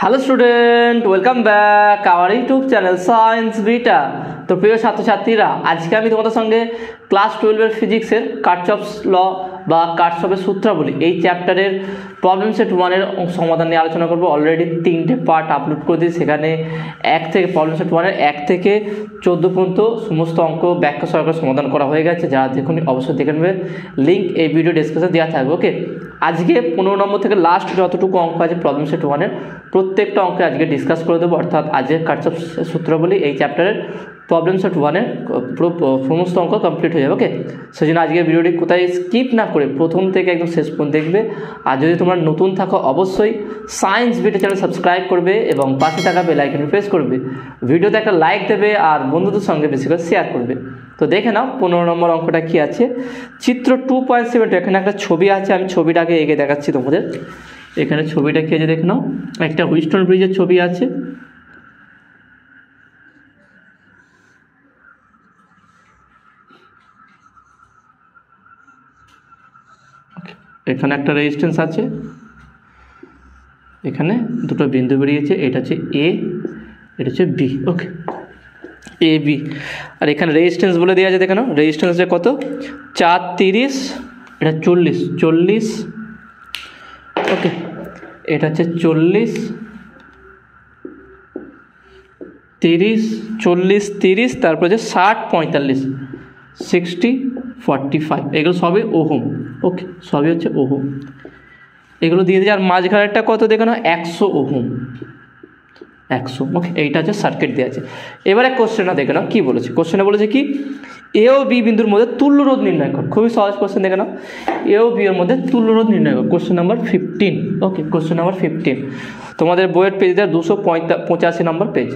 Hello student, welcome back our YouTube channel science beta. তো প্রিয় ছাত্রছাত্রীরা, আজকে আমি তোমাদের সঙ্গে ক্লাস 12-এর ফিজিক্সের কার্চফস ল বা কার্চফের সূত্রাবলী এই চ্যাপ্টারের প্রবলেম সেট 1-এর সমাধান নিয়ে আলোচনা করবো। অলরেডি 3টে পার্ট আপলোড করে দিই, সেখানে প্রবলেম সেট 1-এর 1 থেকে 14 পর্যন্ত সমস্ত অঙ্ক ব্যাখ্যা সহকারে সমাধান করা হয়ে গেছে। যারা দেখুন অবশ্যই দেখে নেবে, লিঙ্ক এই ভিডিও ডেসক্রিপশনে দেওয়া থাকবে। ওকে, আজকে 15 নম্বর থেকে লাস্ট যতটুকু অঙ্ক আছে প্রবলেম সেট 1-এর প্রত্যেকটা অঙ্কে আজকে ডিসকাস করে দেবো। অর্থাৎ আজকে কার্চফস সূত্রাবলী এই চ্যাপ্টারের প্রবলেম সেট 1-এর সমস্ত অঙ্ক কমপ্লিট হয়ে যাবে। ওকে, সেই জন্য আজকের ভিডিওটি কোথায় স্কিপ না করে প্রথম থেকে একদম শেষ পর্যন্ত দেখবে। আর যদি তোমরা নতুন থাকো অবশ্যই সায়েন্স বিটা চ্যানেল সাবস্ক্রাইব করবে এবং পাশে থাকা বেল আইকনে প্রেস করবে। ভিডিওতে একটা লাইক দেবে আর বন্ধুদের সঙ্গে বেশি করে শেয়ার করবে। তো দেখে নাও 15 নম্বর অঙ্কটা কি আছে। চিত্র 2.7, এখানে একটা ছবি আছে, আমি ছবিটাকে এঁকে দেখাচ্ছি তোমাদের। এখানে ছবিটা কি আছে দেখে নাও, একটা হুইস্টন ব্রিজের ছবি আছে। এখানে একটা রেজিস্ট্যান্স আছে, এখানে দুটো বিন্দু বেরিয়েছে, এটা হচ্ছে এ, এটা হচ্ছে বি। Okay, A B. আর এখানে রেজিস্ট্যান্স বলে দেওয়া আছে, দেখে নাও রেজিস্ট্যান্সে কত 430, এটা 40। ওকে, এটা হচ্ছে 40, 30, 40, 30, তারপর হচ্ছে 60, 45, 60, 45, এগুলো সবই ওহম। ওকে, সবই হচ্ছে ওহম, এগুলো দিয়ে দিয়েছে। আর মাঝখানেরটা কত দেখে নাও 100 ওহম, 100। ওকে, এইটা হচ্ছে সার্কিট দেওয়া আছে। এবারে কোশ্চেনটা দেখে নাও কী বলেছে। কোশ্চেনে বলেছে কি, এ ও বি বিন্দুর মধ্যে তুল্য রোধ নির্ণয় কর। খুবই সহজ কোশ্চেন, দেখে নাও এ ও বি এর মধ্যে তুল্য রোধ নির্ণয় কর। Question number 15। ওকে, কোশ্চেন নাম্বার 15 তোমাদের বইয়ের পেজ দেওয়া 285 নম্বর পেজ।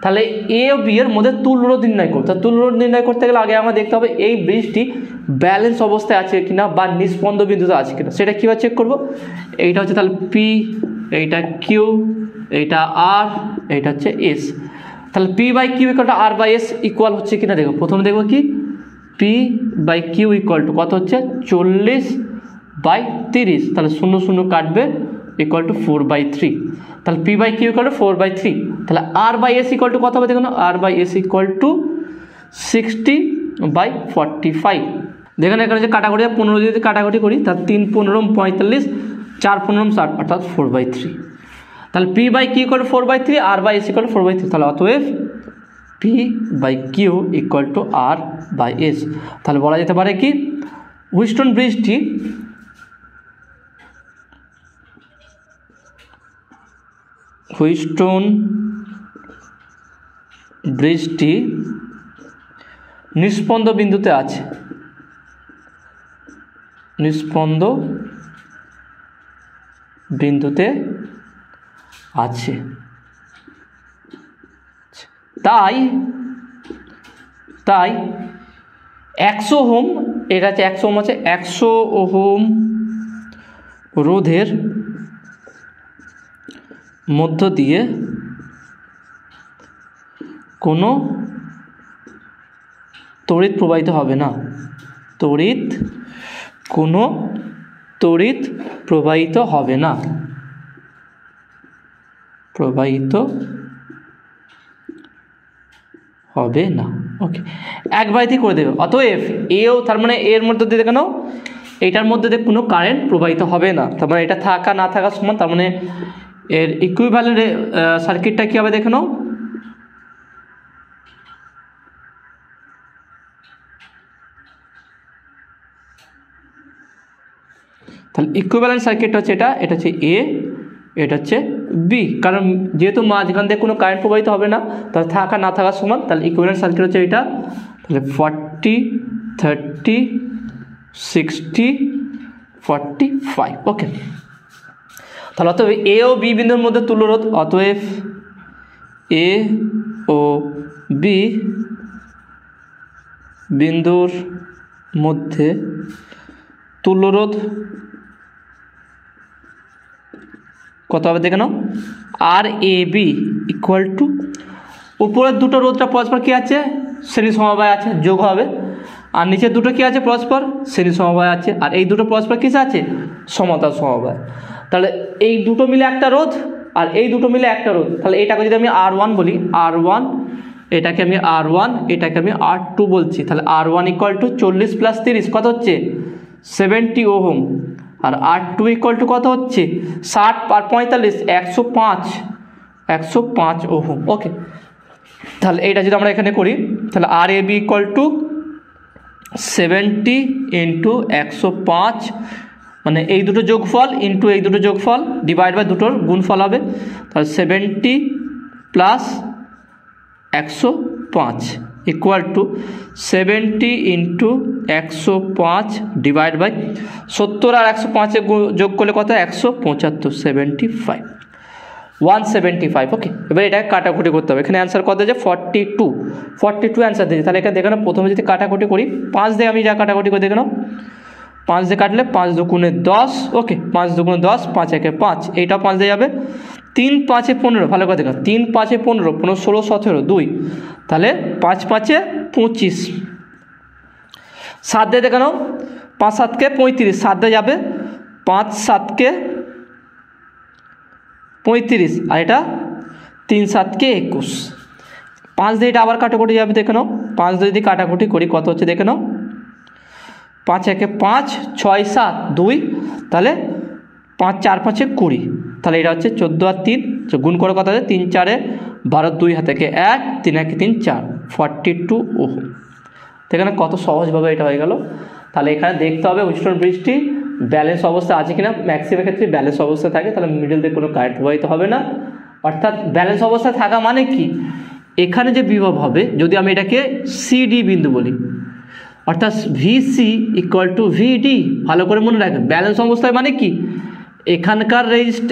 তাহলে এ ও বি এর মধ্যে তুল্য রোধ নির্ণয় করতে, তুল্য রোধ নির্ণয় করতে গেলে আগে আমরা দেখতে হবে এই ব্রিজটি ব্যালেন্স অবস্থায় আছে কিনা বা নিষ্পন্দ বিন্দুতে আছে কিনা, সেটা কীভাবে চেক করবো। এইটা হচ্ছে তাহলে পি, এইটা কিউ, এইটা আর, এইটা হচ্ছে এস। তাহলে P by Q equal to R by S equal হচ্ছে কিনা দেখো। প্রথমে দেখবো কি P by Q equal to কত হচ্ছে 40/30। তাহলে 0 0 কাটবে, ইকুয়াল টু 4/3। তাহলে P by Q equal to 4/3। তাহলে R by S equal to কত হবে দেখুন, R by S equal to 60/45। দেখুন এখানে যে কাটাকুটি 15 যদি কাটাকুটি করি, তার 3 15 45, 4 15 60, অর্থাৎ 4/3। তাহলে P by Q equal to 4/3, R by S equal to 4/3। তাহলে অতএব P by Q equal to R by S. তাহলে বলা যেতে পারে কি হুইস্টন ব্রিজটি নিষ্পন্দ বিন্দুতে আছে, নিষ্পন্দ বিন্দুতে আছে। তাই 100 ওহম, এর কাছে 100 ওহম আছে, 100 ওহম রোধের মধ্য দিয়ে কোনো তড়িৎ প্রবাহিত হবে না, কোনো তড়িৎ প্রবাহিত হবে না, হবে না। ওকে, এক বাড়িতেই করে দেবে। অতএব এও তার মানে এর মধ্যে দিয়ে দেখে নাও এইটার মধ্যে দিয়ে কোনো কারেন্ট প্রবাহিত হবে না। তার মানে এটা থাকা না থাকা সমান। তার মানে এর ইকুইভ্যালেন্ট সার্কিটটা কী হবে দেখে নাও, তাহলে ইকুইভ্যালেন্ট সার্কিটটা হচ্ছে এটা হচ্ছে এ, এটা হচ্ছে বি। কারণ যেহেতু মাঝখান দিয়ে কোনো কারেন্ট প্রবাহিত হবে না, তাহলে থাকা না থাকার সমান। তাহলে ইকুইভ্যালেন্ট সার্কিট হচ্ছে এটা। তাহলে 40, 30, 60, 45। ওকে, তাহলে অতএব এ ও বি বিন্দুর মধ্যে তুল্য রোধ, অতএব এ ও বি বিন্দুর মধ্যে তুল্য রোধ কত হবে দেখে নাও, আর এ বি ইকুয়াল টু উপরের দুটো রোধটা পরস্পর কী আছে, শ্রেণী সমবায় আছে, যোগ হবে। আর নিচের দুটো কী আছে, পরস্পর শ্রেণী সমবায় আছে। আর এই দুটো পরস্পর কিসে আছে, সমান্তরাল সমবায়। তাহলে এই দুটো মিলে একটা রোধ, আর এই দুটো মিলে একটা রোধ। তাহলে এটাকে যদি আমি R1 বলি, R1, এটাকে আমি R1, এটাকে আমি R2 বলছি। তাহলে R1 ইকুয়াল টু 40 প্লাস 30 কত হচ্ছে 70 ohm, R R2 equal to কত হচ্ছে 60 আর 45 105 ওহম। ওকে, তাহলে এইটা যদি আমরা এখানে করি তাহলে RAB ইকুয়াল টু 70 ইন্টু 105, মানে এই দুটো যোগফল ইন্টু এই দুটো যোগফল ডিভাইড বাই দুটোর গুণফল হবে। তাহলে 70 plus 105 equal to 70 into 105 divide by 70 আর 105 যোগ করলে কত 175, 175। ওকে, এবার এটাকে কাটাকুটি করতে হবে। এখানে অ্যান্সার কত আছে 42 অ্যান্সার দিয়েছে। তাহলে এখানে দেখে নাও, প্রথমে যদি কাটাকুটি করি 5 দিয়ে আমি যা কাটাকুটি করে দেখে নাও, 5 দিয়ে কাটলে 5 দুগুণে 10। ওকে, 5 দুগুণে 10, 5 একে 5, এইটাও 5 দিয়ে যাবে। 3 5 এ 15, ভালো করে দেখো, 3 5 এ 15, 15 16 17 2, তাহলে 5 5 এ 25। 7 দিয়ে দেখে নাও, 5 7 কে 35, 7 দিয়ে যাবে, 5 7 কে 35, আর এটা 3 7 কে 21। 5 দিয়ে এটা আবার কাটাকুটি যাবে, দেখে নাও 5 দিয়ে যদি কাটাকুটি করি কত হচ্ছে দেখে নাও, 5 একে 5, 6 7 2, তাহলে 5 4 5 এ 20, তাহলে এটা হচ্ছে 14 আর 3 গুণ করে কত আছে 3 4 এ 12, 2 হাতে 1, 3 1 3 4, 42 ওহম। এখানে কত সহজভাবে এটা হয়ে গেল। তাহলে এখানে দেখতে হবে উইটস্টোন ব্রিজটি ব্যালেন্স অবস্থা আছে কিনা। ম্যাক্সিমাম ক্ষেত্রে ব্যালেন্স অবস্থা থাকে, তাহলে মিডল দিয়ে কোনো কারেন্ট প্রবাহিত হবে না। অর্থাৎ ব্যালেন্স অবস্থায় থাকা মানে কি, এখানে যে বিভব হবে যদি আমি এটাকে CD বিন্দু বলি, অর্থাৎ VC ইকুয়াল টু VD, ভালো করে মনে রাখবেন। ব্যালেন্স অবস্থায় মানে কি, এখানকার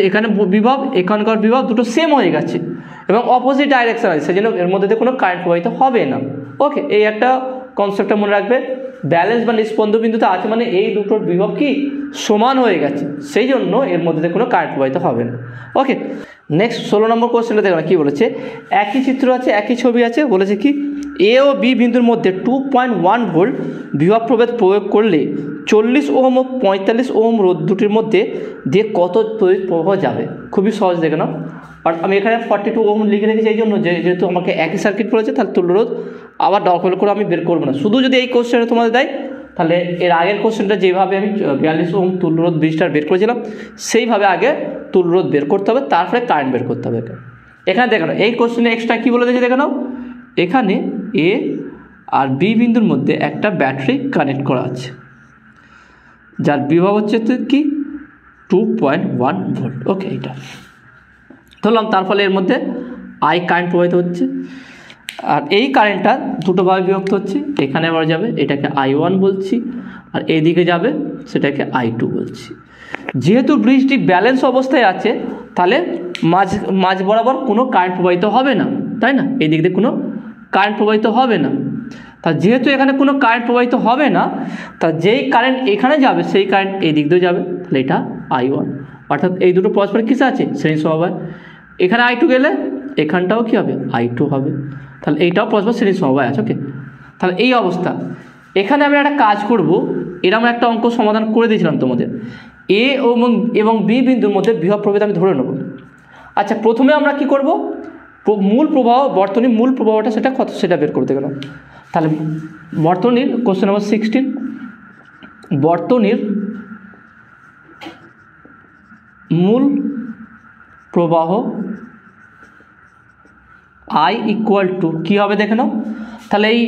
এখানে বিভব এখানকার বিভব দুটো সেম হয়ে গেছে এবং অপোজিট ডাইরেকশন আছে, সেই জন্য এর মধ্যে কোনো কারেন্ট প্রবাহিত হবে না। ওকে, এই একটা কনসেপ্টটা মনে রাখবে। ব্যালেন্স বা নিষ্পন্দ বিন্দুতে আছে মানে এই দুটোর বিভব কি সমান হয়ে গেছে, সেই জন্য এর মধ্যে কোনো কারেন্ট প্রবাহিত হবে না। ওকে, নেক্সট 16 নম্বর কোশ্চেনটা দেখো কি বলেছে। একই চিত্র আছে, একই ছবি আছে, বলেছে কি A ও B বিন্দুর মধ্যে 2.1 ভোল্ট বিভব প্রভেদ প্রয়োগ করলে 40 ওহম ও 45 ওহম রোধ দুটির মধ্যে দিয়ে কত তড়িৎ প্রবাহ যাবে। খুবই সহজ, দেখে নাও। আর আমি এখানে 42 ওহম লিখে রেখেছি এই জন্য যেহেতু আমাকে একই সার্কিট পড়েছে, তাহলে তুল্যরোধ আবার ডবল করে আমি বের করবো না। শুধু যদি এই কোশ্চেনটা তোমাদের দেয়, তাহলে এর আগের কোশ্চেনটা যেভাবে আমি 42 ওহম তুল্যরোধ ব্রিজটার বের করেছিলাম সেইভাবে আগে তুল্যরোধ বের করতে হবে, তারপরে কারেন্ট বের করতে হবে। এখানে দেখো এই কোশ্চেনে এক্সট্রা কী বলে দিয়েছে দেখে নাও, এখানে A আর B বিন্দুর মধ্যে একটা ব্যাটারি কানেক্ট করা আছে যার বিভব হচ্ছে কি 2.1 ভোল্ট। ওকে, এইটা ধরলাম। তার ফলে এর মধ্যে I কারেন্ট প্রবাহিত হচ্ছে, আর এই কারেন্টটা দুটোভাবে বিভক্ত হচ্ছে। এখানে আবার যাবে, এটাকে I1 বলছি, আর এইদিকে যাবে সেটাকে I2 বলছি। যেহেতু ব্রিজটি ব্যালেন্স অবস্থায় আছে, তাহলে মাঝ বরাবর কোনো কারেন্ট প্রবাহিত হবে না, তাই না? এই দিক দিয়ে কোনো কারেন্ট প্রবাহিত হবে না। তা যেহেতু এখানে কোনো কারেন্ট প্রবাহিত হবে না, তা যেই কারেন্ট এখানে যাবে সেই কারেন্ট এই দিক দিয়ে যাবে, তাহলে এটা I1। অর্থাৎ এই দুটো পরস্পর কিসে আছে শ্রেণী সমবায়। এখানে I2 গেলে এখানটাও কী হবে I2 হবে, তাহলে এইটাও পরস্পর শ্রেণী সমবায় আছে। ওকে, তাহলে এই অবস্থা। এখানে আমি একটা কাজ করব, এরকম একটা অঙ্ক সমাধান করে দিয়েছিলাম তোমাদের। A এবং B বিন্দুর মধ্যে বিভব প্রভেদ আমি ধরে নেব। আচ্ছা, প্রথমে আমরা কি করব, মূল প্রবাহ বর্তনীর মূল প্রবাহটা সেটা কত সেটা বের করতে গেলাম। তাহলে বর্তনীর কোশ্চেন নম্বর 16, বর্তনীর মূল প্রবাহ I ইকুয়াল টু কী হবে দেখে নাও। তাহলে এই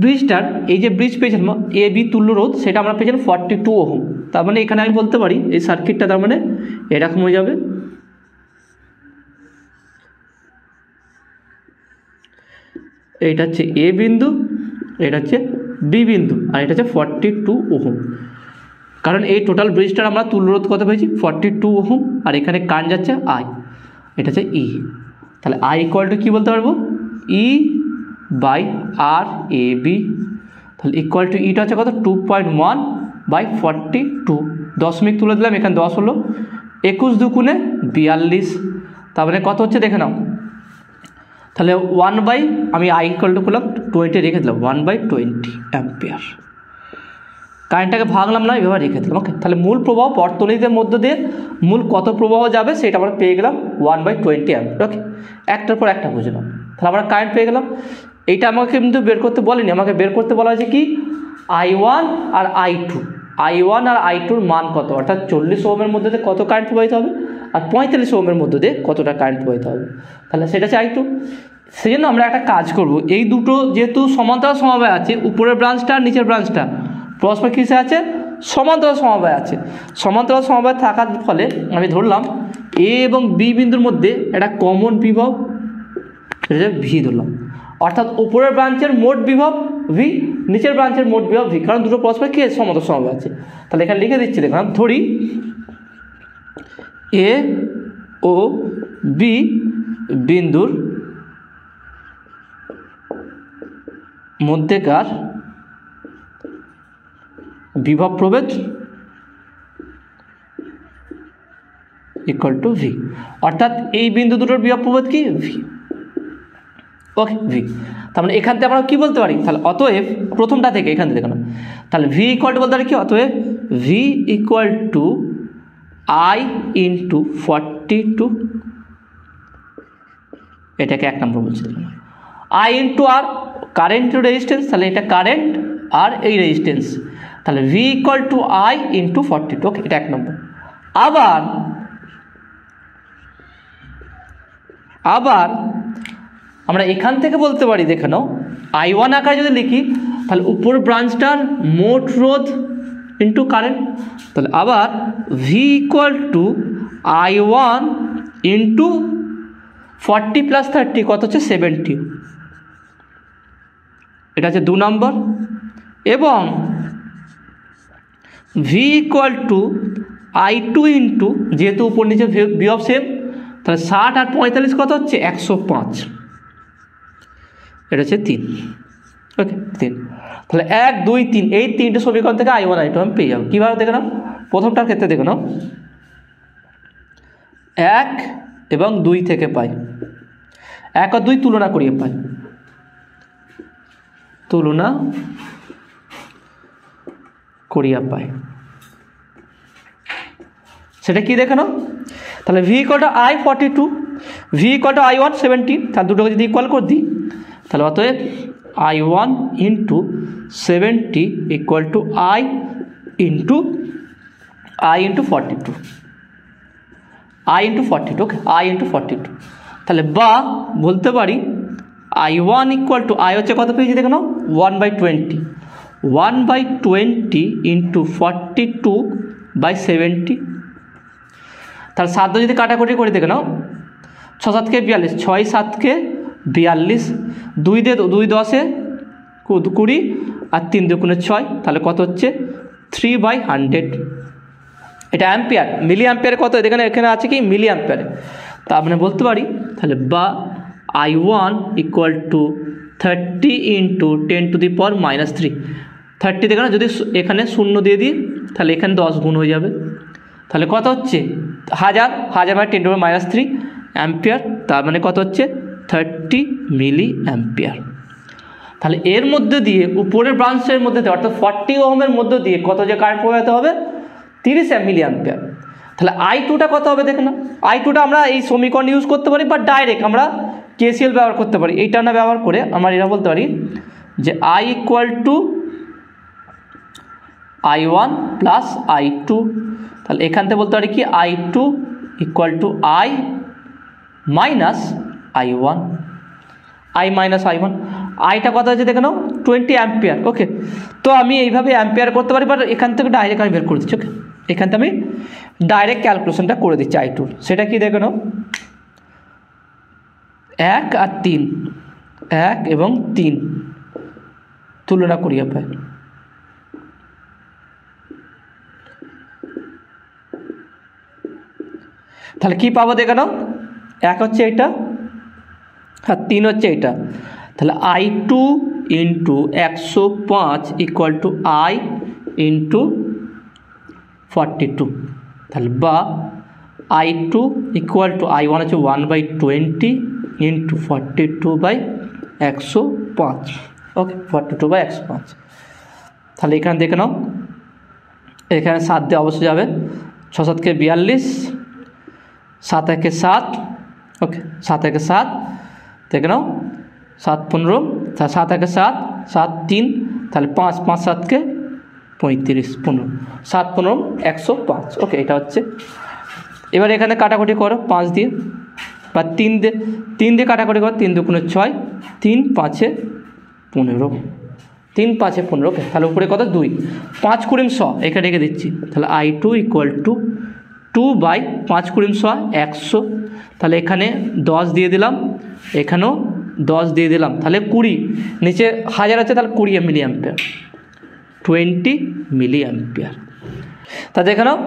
ব্রিজটার এই যে ব্রিজ পেয়েছিলাম AB তুল্য রোধ, সেটা আমরা পেয়েছিলাম 42 ওহম। তার মানে এখানে আমি বলতে পারি এই সার্কিটটা তার মানে এরকম হয়ে যাবে। এইটা হচ্ছে A বিন্দু, এটা হচ্ছে B বিন্দু, আর এটা হচ্ছে 42 ওহম। কারণ এই টোটাল ব্রিজটার আমরা তুল্যরোধ কত পেয়েছি 42 ওহম, আর এখানে কারেন্ট যাচ্ছে I, এটা হচ্ছে E। তাহলে I ইকুয়াল টু কী বলতে পারবো E/RAB। তাহলে ইকুয়াল টু ইটা হচ্ছে কত 2.1/42, দশমিক তুলে দিলাম, এখানে 10 হলো, 21 দুগুণে 42, তার মানে কত হচ্ছে দেখে নাও। তাহলে আমি I ইকুয়াল টু করলাম 20 রেখে দিলাম 1/20 অ্যাম্পিয়ার। কারেন্টটাকে ভাগলাম না, এভাবে রেখে দিলাম। ওকে, তাহলে মূল প্রবাহ বর্তনীদের মধ্য দিয়ে মূল কত প্রবাহ যাবে সেটা আমরা পেয়ে গেলাম 1/20 অ্যাম্পিয়ার। ওকে, একটার পর একটা বুঝলাম। তাহলে আমরা কারেন্ট পেয়ে গেলাম। এইটা আমাকে কিন্তু বের করতে বলেনি, আমাকে বের করতে বলা হয়েছে কি I1 আর I2, I1 আর I2-র মান কত, অর্থাৎ 40 ওহমের মধ্যে দিয়ে কত কারেন্ট প্রবাহিত হবে আর 45 ওহমের মধ্যে দিয়ে কতটা কারেন্ট প্রবাহিত হবে। তাহলে সেটা হচ্ছে I2। সেই জন্য আমরা একটা কাজ করব, এই দুটো যেহেতু সমান্তরাল সমবায় আছে, উপরের ব্রাঞ্চটা আর নিচের ব্রাঞ্চটা পরস্পর কিসে আছে, সমান্তরাল সমবায় আছে। সমান্তরাল সমবায় থাকার ফলে আমি ধরলাম এ এবং বি বিন্দুর মধ্যে একটা কমন বিভব, সেটা ভি ধরলাম, অর্থাৎ উপরের ব্রাঞ্চের মোট বিভব ভি, নিচের ব্রাঞ্চের মোট বিভব ভি, কারণ দুটো পরস্পর কি সমান্তরাল সমবায় আছে। তাহলে এখানে লিখে দিচ্ছি, দেখলাম ধরি এ ও বি বিন্দুর মধ্যেকার বিভব প্রভেদ ইকুয়াল টু ভি, অর্থাৎ এই বিন্দু দুটোর বিভব প্রভেদ কি ভি। ওকে, ভি। তার মানে এখান থেকে আমরা কী বলতে পারি, তাহলে অতএব প্রথমটা থেকে এখান থেকে দেখো, তাহলে ভি ইকুয়াল টু বলতে পারি কি, অতএব V equal to I into 42, এটাকে 1 নম্বর বলছি, দেখুন I into R current resistance, তাহলে এটা কারেন্ট আর এই রেজিস্ট্যান্স, তাহলে V equal to I into 42। Okay, এটা 1 নম্বর। আবার আমরা এখান থেকে বলতে পারি, দেখে নাও I1 আকারে যদি লিখি তাহলে উপর ব্রাঞ্চটার মোট রোধ ইন্টু কারেন্ট, তাহলে আবার V equal two I1 into 40 plus 30 কত হচ্ছে 70, এটা হচ্ছে 2 নম্বর। এবং V equal two I2 into, যেহেতু উপর নিচে বিভব সেম, তাহলে 60 আর 45 কত হচ্ছে 105, এটা হচ্ছে 3। ওকে, 3। তাহলে 1 2 3 এই তিনটে সমীকরণ থেকে I1 I2 আমি পেয়ে যাবো। কীভাবে দেখে নাও, প্রথমটার ক্ষেত্রে দেখে নাও 1 এবং 2 থেকে পাই, 1 আর 2 তুলনা করিয়ে পাই, সেটা কি দেখে নাও। তাহলে V equal to I 42, V equal two I1 70, তাহলে দুটোকে যদি ইকুয়াল করে দিই তাহলে অতএব I1 into 70 equal to I into 42, I into 42। Okay, I into 42। তাহলে বা বলতে পারি I1 ইকুয়াল টু, I হচ্ছে কত পেয়েছি দেখে নাও 1/20, 1/20 ইন্টু 42/70, তাহলে 7 যদি কাটাকুটি করে দেখে নাও 6 7 কে 42, 6 7 কে 42, 2 দিয়ে 2 10 20 আর 3 2 6, তাহলে কত হচ্ছে 3/100। এটা অ্যাম্পিয়ার, মিলি অ্যাম্পিয়ারে কত এখানে আছে কি মিলি অ্যাম্পিয়ারে। তা মানে বলতে পারি তাহলে বা I1 equal to 30 into 10 to the power -3, 30 দেখে না, যদি এখানে 0 দিয়ে দিই তাহলে এখানে 10 গুণ হয়ে যাবে, তাহলে কত হচ্ছে 1000 মানে 10 টু দি পাওয়ার -3 অ্যাম্পিয়ার, তার মানে কত হচ্ছে 30 মিলি অ্যাম্পিয়ার। তাহলে এর মধ্যে দিয়ে উপরের ব্রাঞ্চের মধ্যে দিয়ে অর্থাৎ 40 ওহমের মধ্যে দিয়ে কত যে কারেন্ট প্রবাহিত হবে 30 মিলি অ্যাম্পিয়ার। তাহলে I2টা কত হবে দেখে না, I2টা আমরা এই সমীকরণ ইউজ করতে পারি বা ডাইরেক্ট আমরা KCL ব্যবহার করতে পারি। এইটা না ব্যবহার করে আমরা এটা বলতে পারি যে I equal two I1 plus I2, তাহলে এখান থেকে বলতে পারি কি I2 equal to I minus I1, I minus I1। আইটা কত হচ্ছে দেখে নাও 20 অ্যাম্পিয়ার। ওকে, তো আমি এইভাবে অ্যাম্পিয়ার করতে পারি, বাট এখান থেকে ডাইরেক্ট আমি বের করে দিচ্ছি। ওকে, এখান থেকে আমি ডাইরেক্ট ক্যালকুলেশনটা করে দিচ্ছি I2, সেটা কি দেখে নাও 1 আর 3, 1 এবং 3 তুলনা করিয়ে পাই, তাহলে কি পাবো দেখে নাও 1 হচ্ছে এটা আর 3 হচ্ছে এটা, তাহলে I2 into 105 equal to I into 42, তাহলে বা I2 ইকুয়াল টু I1 হচ্ছে 1/20 ইন্টু 42/105। ওকে, 42/105। তাহলে এখানে দেখে নাও এখানে 7 দিয়ে অবশ্যই যাবে, 6 7 কে 42, 7 1 7, ওকে 7 1 7 দেখে নাও, 7 15, 7 1 7, 7 3, তাহলে 5 5 7 কে 35 15, 7 15 105, ওকে এটা হচ্ছে। এবার এখানে কাটাকুটি করো 5 দিয়ে বা 3 দিয়ে কাটাকুটি করো, 3 2 6, 3 5 15, 3 5 15, ওকে তাহলে উপরে কত 2, 5 20 100 এখানে রেখে দিচ্ছি, তাহলে I2 = 2/5 20 100 100, তাহলে এখানে 10 দিয়ে দিলাম, এখানেও 10 দিয়ে দিলাম, তাহলে 20, নিচে 1000 আছে তাহলে 20 মিলি অ্যাম্পিয়ার, 20 মিলি অ্যাম্পিয়ার। তা দেখে নাও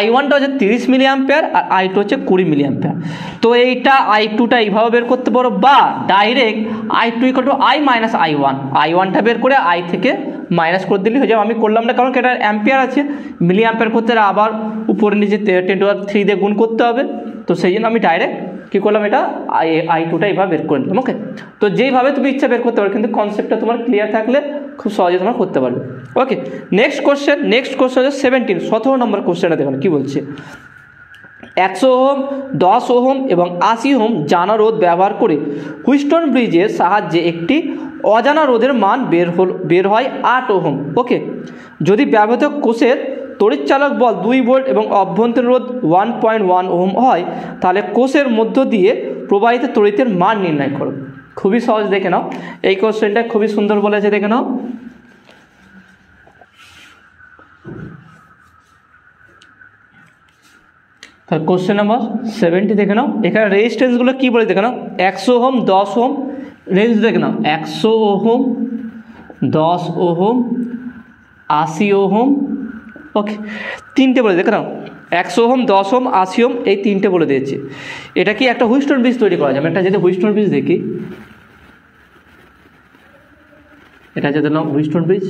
I1টা হচ্ছে 30 মিলি অ্যাম্পিয়ার আর I2 হচ্ছে 20 মিলি অ্যাম্পিয়ার। তো এইটা I2টা এইভাবে বের করতে পারো, বা ডাইরেক্ট I2 = I - I1, I1টা বের করে I থেকে মাইনাস করে দিলেই হয়ে যাবে। আমি করলাম না কারণ এটা অ্যাম্পিয়ার আছে, মিলি অ্যাম্পিয়ার করতে আবার উপরে নিচে 10⁻³ দিয়ে গুণ করতে হবে, তো সেই জন্য আমি ডাইরেক্ট কী করলাম, এটা I2টা এইভাবে বের করে নিলাম। ওকে, তো যেইভাবে তুমি ইচ্ছা বের করতে পারো, কিন্তু কনসেপ্টটা তোমার ক্লিয়ার থাকলে খুব সহজে তোমরা করতে পারবে। ওকে, নেক্সট কোশ্চেন হচ্ছে 17 নম্বর কোশ্চেনটা দেখুন কী বলছে। 100 ওহম, 10 ওহম এবং 80 ওহম জানা রোধ ব্যবহার করে হুইস্টন ব্রিজের সাহায্যে একটি অজানা রোধের মান বের হয় 8 ওহম। ওকে, যদি ব্যবহৃত কোষের তড়িৎচালক বল 2 ভোল্ট এবং অভ্যন্তরীণ রোধ 1.1 ওহম হয়, তাহলে কোষের মধ্য দিয়ে প্রবাহিত তড়িতের মান নির্ণয় করো। খুবই সহজ, দেখে নাও এই কোশ্চেনটা খুবই সুন্দর বলেছে, দেখে নাও। তাহলে কোশ্চেন নাম্বার 70 দেখে নাও, এখানে রেজিস্ট্যান্সগুলো কী বলে দেখে নাও। 100 ওহম, 10 ওহম রেঞ্জ দেখে নাও, 100 ওহম, 10 ওহম, 80 ওহম। ওকে, 3টে বলে দেখে নাও, 100 ওহম, 10 ওহম, 80 ওহম, এই 3টে বলে দিয়েছে। এটা কি একটা হুইস্টন ব্রিজ তৈরি করা যাবে? একটা যদি হুইস্টন ব্রিজ দেখি, এটা যদি নাও হুইস্টন ব্রিজ,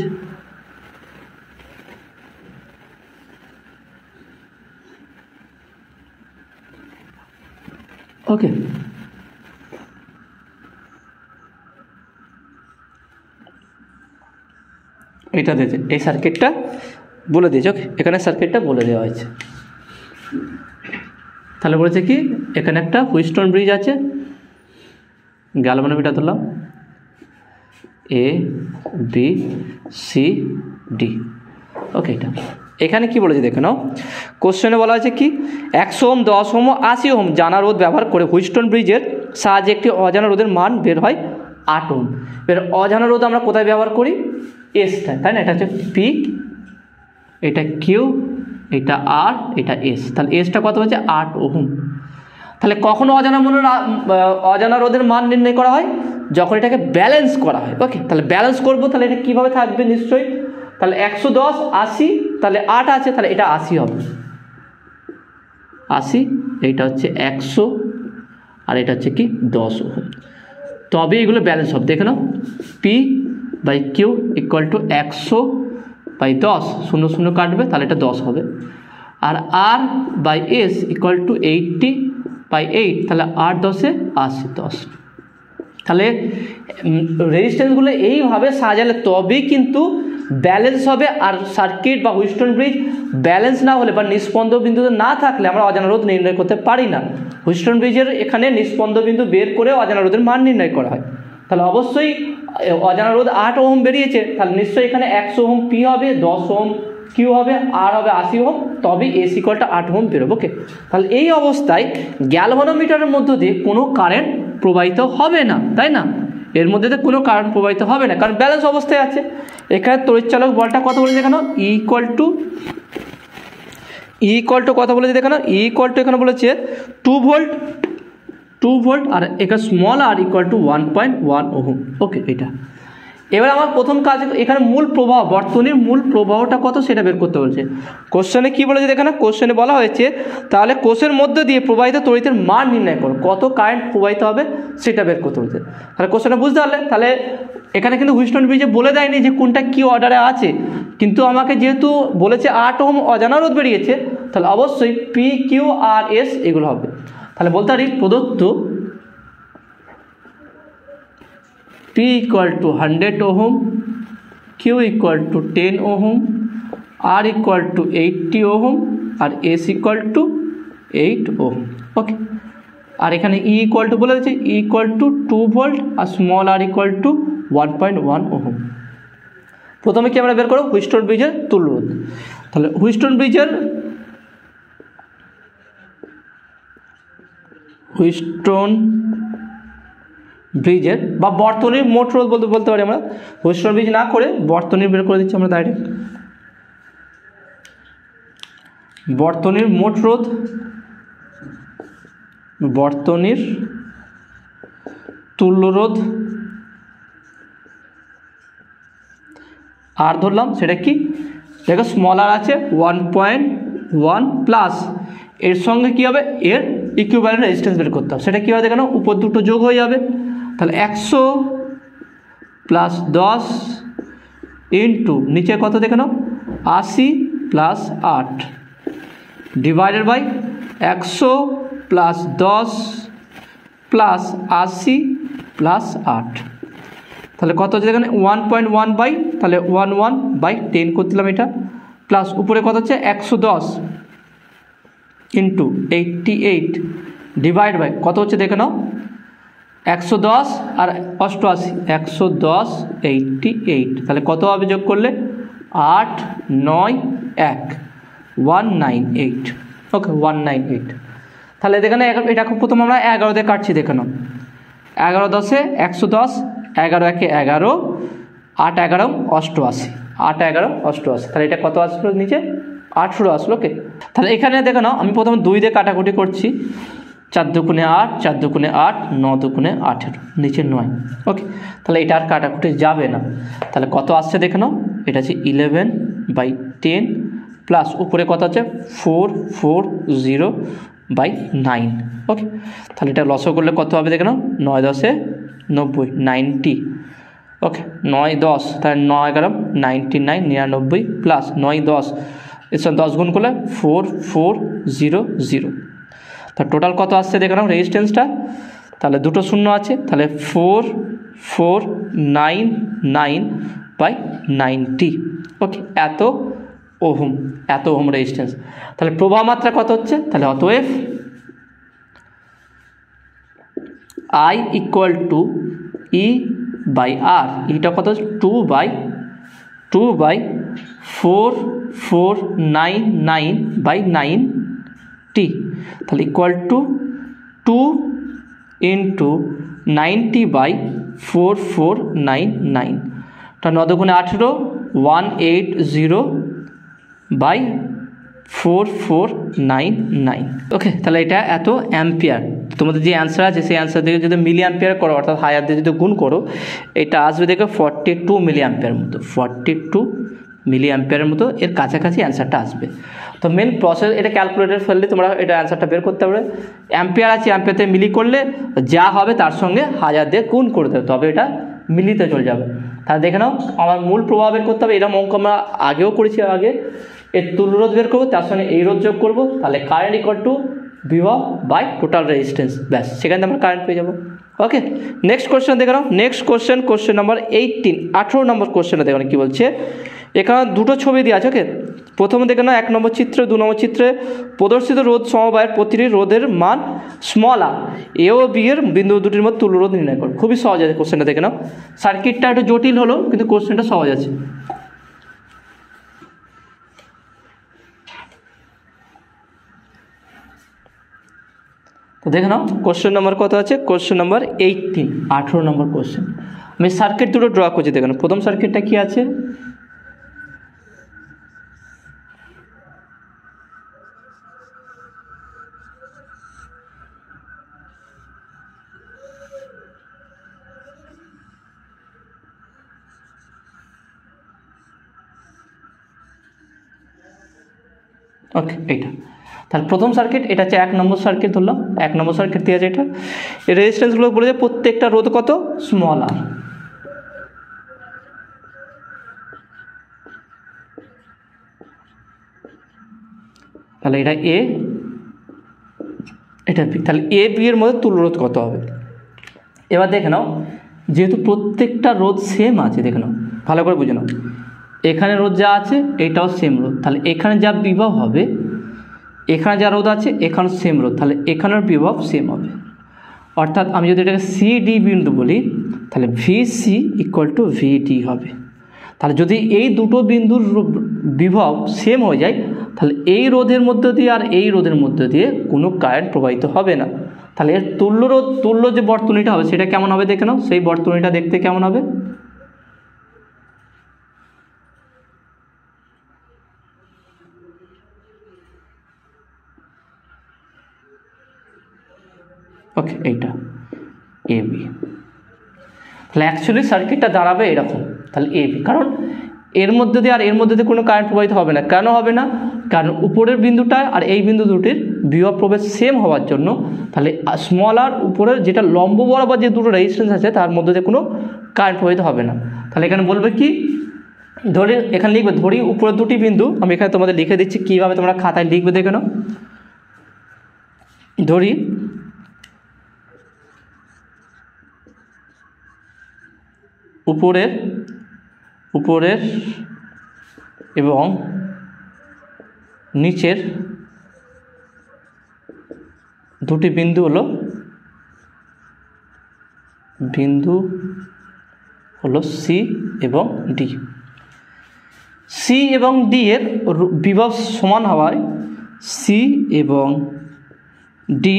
ওকে এটা দিয়েছে, এই সার্কিটটা বলে দিয়েছে। ওকে, এখানে সার্কিটটা বলে দেওয়া হয়েছে। তাহলে বলেছে কি, এখানে একটা হুইস্টন ব্রিজ আছে, গ্যালভানোমিটার ধরলাম ABCD। ওকে, এটা এখানে কি বলেছে দেখে নাও, কোশ্চেনে বলা আছে কি 100 ওহম, 10 ওহম, 80 ওহম জানা রোধ ব্যবহার করে হুইস্টন ব্রিজের সাহায্যে একটি অজানা রোধের মান বের হয় 8 ওহম। এর অজানা রোধ আমরা কোথায় ব্যবহার করি? এসটায়, তাই না? এটা হচ্ছে P, এটা Q, এটা R, এটা S। তাহলে এসটা কত হচ্ছে 8 ওহম। তাহলে কখনো অজানা রোধের মান নির্ণয় করা হয় যখন এটাকে ব্যালেন্স করা হয়। ওকে, তাহলে ব্যালেন্স করবো, তাহলে এটা কীভাবে থাকবে নিশ্চয়ই, তাহলে 110 80, তাহলে 8 আছে, তাহলে এটা 80 হবে, 80, এইটা হচ্ছে 100 আর এটা হচ্ছে কি 10 ওহম, তবে এগুলো ব্যালেন্স হবে। দেখে নাও, P/Q = 100/10, 0 0 কাটবে, তাহলে এটা 10 হবে। আর R/S = 80/8, তাহলে 8 10 80, 10। তাহলে রেজিস্ট্যান্সগুলো এইভাবে সাজালে তবেই কিন্তু ব্যালেন্স হবে। আর সার্কিট বা হুইস্টন ব্রিজ ব্যালেন্স না হলে বা নিষ্পন্দ বিন্দুতে না থাকলে আমরা অজানা রোধ নির্ণয় করতে পারি না। হুইস্টন ব্রিজের এখানে নিষ্পন্দ বিন্দু বের করে অজানা রোধের মান নির্ণয় করা হয়। তাহলে অবশ্যই অজানা রোধ 8 ওহম বেরিয়েছে, তাহলে নিশ্চয়ই এখানে 100 ওহম P হবে, 10 ওহম Q হবে, R হবে 80 ওহম, তবে S = 8 ওহম বেরোবে। ওকে, তাহলে এই অবস্থায় গ্যালভানোমিটারের মধ্য দিয়ে কোনো কারেন্ট প্রবাহিত হবে না, তাই না? এর মধ্যে দিয়ে কোনো কারেন্ট প্রবাহিত হবে না, কারণ ব্যালেন্স অবস্থায় আছে। এখানে তড়িৎচালক বলটা কত বলেছে দেখানো, E = কত বলেছে দেখানো, E = এখানে বলেছে 2 ভোল্ট আর এখানে স্মল r = 1.1 ওহম। ওকে, এটা এবার আমার প্রথম কাজ, এখানে মূল প্রবাহ, বর্তনীর মূল প্রবাহটা কত সেটা বের করতে বলছে। কোশ্চেনে কি বলেছে দেখে না, কোশ্চেনে বলা হয়েছে তাহলে কোষের মধ্যে দিয়ে প্রবাহিত তড়িতের মান নির্ণয় করো, কত কারেন্ট প্রবাহিত হবে সেটা বের করতে বলছে। তাহলে কোশ্চেনে বুঝতে পারলে, তাহলে এখানে কিন্তু হুইস্টন ব্রিজে বলে দেয়নি যে কোনটা কি অর্ডারে আছে, কিন্তু আমাকে যেহেতু বলেছে 8 ওহম অজানা রোধ বেরিয়েছে, তাহলে অবশ্যই P, Q, R, S এগুলো হবে। তাহলে বলতে পারি প্রদত্ত P = 100 ohm, Q = 10 ohm, R equal to 80 ohm আর S equal to 8 ohm. Okay, আর এখানে ই ইকুয়াল টু বলে দিচ্ছে ই ইকুয়াল টু 2 ভোল্ট আর small r equal to 1.1 ohm. প্রথমে কি আমরা বের করব হুইটস্টোন ব্রিজের তুল্য রোধ। তাহলে হুইটস্টোন ব্রিজের বা বর্তনীর মোট রোধ বলতে পারি আমরা। হুইটস্টোন ব্রিজ না করে বর্তনীর বের করে দিচ্ছি আমরা ডাইরেক্ট। বর্তনীর মোট রোধ, বর্তনীর তুল্য রোধ আর ধরলাম, সেটা কি দেখো স্মল আর আছে 1.1 প্লাস এর সঙ্গে কি হবে এর ইকুইভ্যালেন্ট রেজিস্ট্যান্স বের করতে হবে। সেটা কী হবে দেখো না, উপর দুটো যোগ হয়ে যাবে। তাহলে 100 প্লাস 10 ইন্টু নিচে কত দেখে নাও 80 plus 8 divided by 100 plus 10 plus 80 plus 8। তাহলে কত হচ্ছে এখানে 1.1 বাই, তাহলে 11/10 করে দিলাম এটা, প্লাস উপরে কত হচ্ছে 110 ইন্টু 88 ডিভাইড বাই কত হচ্ছে দেখে নাও 110 আর 88 110 88। তাহলে কত হবে যোগ করলে 8 9 1 198। ওকে 198। তাহলে দেখে না এটা প্রথম আমরা 11 দিয়ে কাটছি দেখে নাও 11 10 110 11 1 11 8 11 88 8 11 88। তাহলে এটা কত আসলো নিচে 18 আসলো। ওকে, তাহলে এখানে দেখে নাও আমি প্রথমে 2 দিয়ে কাটাকুটি করছি, 4 দুগুণে 8 4 দুগুণে 8 9 দুগুণে 18 নিচে 9। ওকে, তাহলে এটা আর কাটাকুটি যাবে না। তাহলে কত আসছে দেখে নাও, এটা হচ্ছে 11/10 প্লাস উপরে কত আছে 440/9। ওকে, তাহলে এটা লসও করলে কত হবে দেখে নাও 9 10 90 90। ওকে 9 10 তাহলে 9 11 99 99 প্লাস 9 10 এর সঙ্গে 10 গুণ করলে 4400। তা টোটাল কত আসছে দেখে নাও রেজিস্ট্যান্সটা, তাহলে দুটো শূন্য আছে, তাহলে 4499/90। ওকে, এত ওহম রেজিস্ট্যান্স। তাহলে প্রবাহ মাত্রা কত হচ্ছে, তাহলে অতএব I equal to E by R, ইটা কত 2/4499/90, তাহলে ইকুয়াল টু 2 ইন্টু 90/4499। তা 9 দুগুণে 18 180/4499। ওকে, তাহলে এটা এত অ্যাম্পিয়ার। তোমাদের যে অ্যান্সার আছে সেই অ্যান্সার দিয়ে যদি মিলি অ্যাম্পিয়ার করো অর্থাৎ হায়ার দিয়ে যদি গুণ করো এটা আসবে দেখো 42 মিলি অ্যাম্পিয়ার মতো, 42 মিলি অ্যাম্পিয়ারের মতো এর কাছাকাছি অ্যান্সারটা আসবে। তো মেন প্রসেস এটা ক্যালকুলেটর ফেললে তোমরা এটা অ্যান্সারটা বের করতে পারবে। অ্যাম্পিয়ার আছে, অ্যাম্পিয়ারতে মিলি করলে যা হবে তার সঙ্গে হাজার দিয়ে গুণ করে দেবে, তবে এটা মিলিতে চলে যাবে। তাহলে দেখে নাও আমার মূল প্রভাব বের করতে হবে, এরকম অঙ্ক আমরা আগেও করেছি। আগে এর তুল্য রোধ বের করবো, তার সঙ্গে এই রোধ যোগ করবো, তাহলে কারেন্ট ইকুয়াল টু বিভব বাই টোটাল রেজিস্ট্যান্স, ব্যাস সেখানে আমরা কারেন্ট পেয়ে যাবো। ওকে, নেক্সট কোশ্চেন দেখে নাও। নেক্সট কোশ্চেন নাম্বার 18, 18 নম্বর কোশ্চেনটা দেখো কী বলছে। এখানে দুটো ছবি দেওয়া আছে। ওকে, প্রথমে দেখে নাও 1 নম্বর চিত্রে 2 নম্বর চিত্রে প্রদর্শিত রোধ সমবায়ের প্রতিটি রোধের মান স্মল আর এ ও বি এর বিন্দু দুটির মধ্যে তুল্য রোধ নির্ণয় করো। খুবই সহজ আছে কোশ্চেনটা দেখে নাও। সার্কিটটা একটু জটিল হলো কিন্তু কোশ্চেনটা সহজ আছে। তো দেখে নাও কোশ্চেন নাম্বার কত আছে, কোশ্চেন নাম্বার 18, 18 নম্বর কোশ্চেন। আমি সার্কিট দুটো ড্র করছি দেখে নাও। প্রথম সার্কিটটা কি আছে, ওকে এইটা। তাহলে প্রথম সার্কিট এটা হচ্ছে 1 নম্বর সার্কিট ধরলাম, 1 নম্বর সার্কিট দিয়ে আছে এটা। এই রেজিস্ট্যান্সগুলো বলে যে প্রত্যেকটা রোধ কত স্মল আর। তাহলে এটা এ, এটা বি, তাহলে এ বি এর মধ্যে তুল্য রোধ কত হবে। এবার দেখে নাও যেহেতু প্রত্যেকটা রোধ সেম আছে, দেখে নাও ভালো করে বুঝে নাও, এখানে রোধ যা আছে এটাও সেম রোধ, তাহলে এখানে যা বিভব হবে, এখানে যা রোধ আছে এখানে সেম রোধ, তাহলে এখানের বিভব সেম হবে। অর্থাৎ আমি যদি এটাকে সিডি বিন্দু বলি তাহলে ভিসি ইকুয়াল টু ভিডি হবে। তাহলে যদি এই দুটো বিন্দুর বিভব সেম হয়ে যায় তাহলে এই রোধের মধ্য দিয়ে আর এই রোধের মধ্য দিয়ে কোনো কারেন্ট প্রবাহিত হবে না। তাহলে এর তুল্য যে বর্তনীটা হবে সেটা কেমন হবে দেখে নাও। সেই বর্তনীটা দেখতে কেমন হবে? ওকে, এইটা এবি। তাহলে অ্যাকচুয়ালি সার্কিটটা দাঁড়াবে এরকম, তাহলে এবি, কারণ এর মধ্যে দিয়ে আর এর মধ্যে দিয়ে কোনো কারেন্ট প্রবাহিত হবে না। কেন হবে না? কারণ উপরের বিন্দুটা আর এই বিন্দু দুটির বিভব প্রভেদ সেম হওয়ার জন্য। তাহলে স্মল আর উপরের যেটা লম্ব বরাবর যে দুটো রেজিস্ট্যান্স আছে তার মধ্যে দিয়ে কোনো কারেন্ট প্রবাহিত হবে না। তাহলে এখানে বলবে কি, ধরে এখানে লিখবে, ধরি উপরের দুটি বিন্দু, আমি এখানে তোমাদের লিখে দিচ্ছি কীভাবে তোমরা খাতায় লিখবে দেখে নাও। ধরি উপরের এবং নিচের দুটি বিন্দু হলো সি এবং ডি। সি এবং ডি এর বিভব সমান হওয়ায় সি এবং ডি